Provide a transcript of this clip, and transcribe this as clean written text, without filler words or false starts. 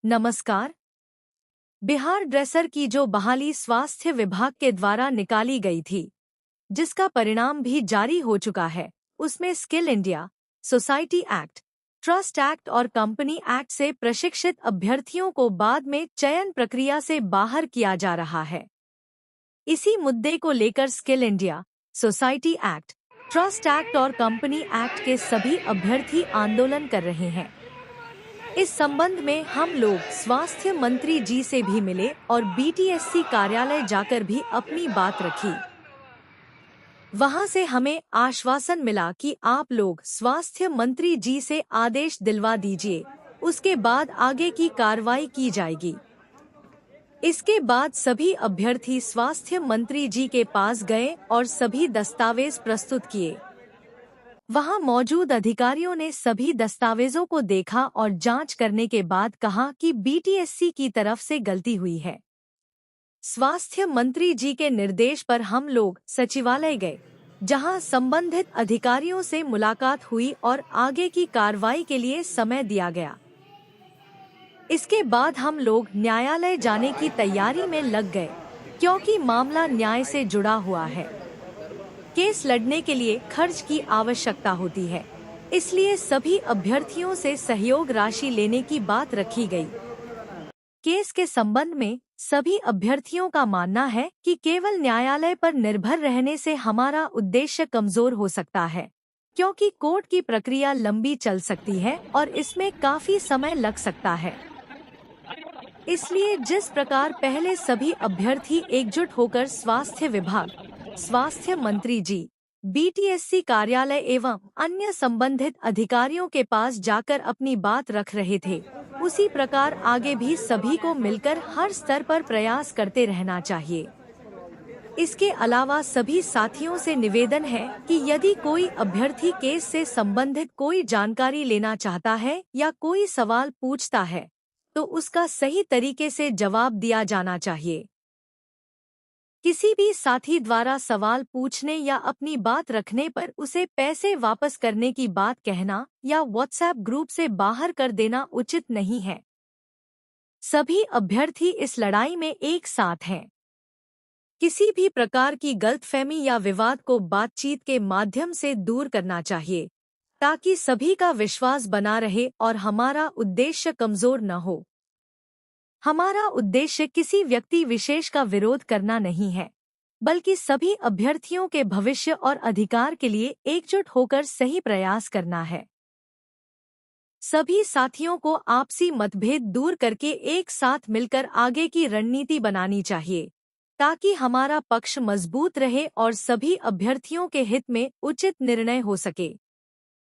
नमस्कार। बिहार ड्रेसर की जो बहाली स्वास्थ्य विभाग के द्वारा निकाली गई थी, जिसका परिणाम भी जारी हो चुका है, उसमें skill India, society act, trust act और कंपनी एक्ट से प्रशिक्षित अभ्यर्थियों को बाद में चयन प्रक्रिया से बाहर किया जा रहा है। इसी मुद्दे को लेकर skill India, society act, trust act और कंपनी एक्ट के सभी अभ्यर्थी आंदोलन कर रहे हैं। इस संबंध में हम लोग स्वास्थ्य मंत्री जी से भी मिले और बीटीएससी कार्यालय जाकर भी अपनी बात रखी। वहां से हमें आश्वासन मिला कि आप लोग स्वास्थ्य मंत्री जी से आदेश दिलवा दीजिए, उसके बाद आगे की कार्रवाई की जाएगी। इसके बाद सभी अभ्यर्थी स्वास्थ्य मंत्री जी के पास गए और सभी दस्तावेज प्रस्तुत किए। वहां मौजूद अधिकारियों ने सभी दस्तावेजों को देखा और जांच करने के बाद कहा कि बीटीएससी की तरफ से गलती हुई है। स्वास्थ्य मंत्री जी के निर्देश पर हम लोग सचिवालय गए, जहां संबंधित अधिकारियों से मुलाकात हुई और आगे की कार्रवाई के लिए समय दिया गया। इसके बाद हम लोग न्यायालय जाने की तैयारी में लग गए, क्योंकि मामला न्याय से जुड़ा हुआ है। केस लड़ने के लिए खर्च की आवश्यकता होती है, इसलिए सभी अभ्यर्थियों से सहयोग राशि लेने की बात रखी गई। केस के संबंध में सभी अभ्यर्थियों का मानना है कि केवल न्यायालय पर निर्भर रहने से हमारा उद्देश्य कमजोर हो सकता है, क्योंकि कोर्ट की प्रक्रिया लंबी चल सकती है और इसमें काफी समय लग सकता है। इसलिए जिस प्रकार पहले सभी अभ्यर्थी एकजुट होकर स्वास्थ्य विभाग, स्वास्थ्य मंत्री जी, बीटीएससी कार्यालय एवं अन्य संबंधित अधिकारियों के पास जाकर अपनी बात रख रहे थे, उसी प्रकार आगे भी सभी को मिलकर हर स्तर पर प्रयास करते रहना चाहिए। इसके अलावा सभी साथियों से निवेदन है कि यदि कोई अभ्यर्थी केस से संबंधित कोई जानकारी लेना चाहता है या कोई सवाल पूछता है, तो उसका सही तरीके से जवाब दिया जाना चाहिए। किसी भी साथी द्वारा सवाल पूछने या अपनी बात रखने पर उसे पैसे वापस करने की बात कहना या व्हाट्सएप ग्रुप से बाहर कर देना उचित नहीं है। सभी अभ्यर्थी इस लड़ाई में एक साथ हैं। किसी भी प्रकार की गलतफहमी या विवाद को बातचीत के माध्यम से दूर करना चाहिए, ताकि सभी का विश्वास बना रहे और हमारा उद्देश्य कमजोर न हो। हमारा उद्देश्य किसी व्यक्ति विशेष का विरोध करना नहीं है, बल्कि सभी अभ्यर्थियों के भविष्य और अधिकार के लिए एकजुट होकर सही प्रयास करना है। सभी साथियों को आपसी मतभेद दूर करके एक साथ मिलकर आगे की रणनीति बनानी चाहिए, ताकि हमारा पक्ष मजबूत रहे और सभी अभ्यर्थियों के हित में उचित निर्णय हो सके।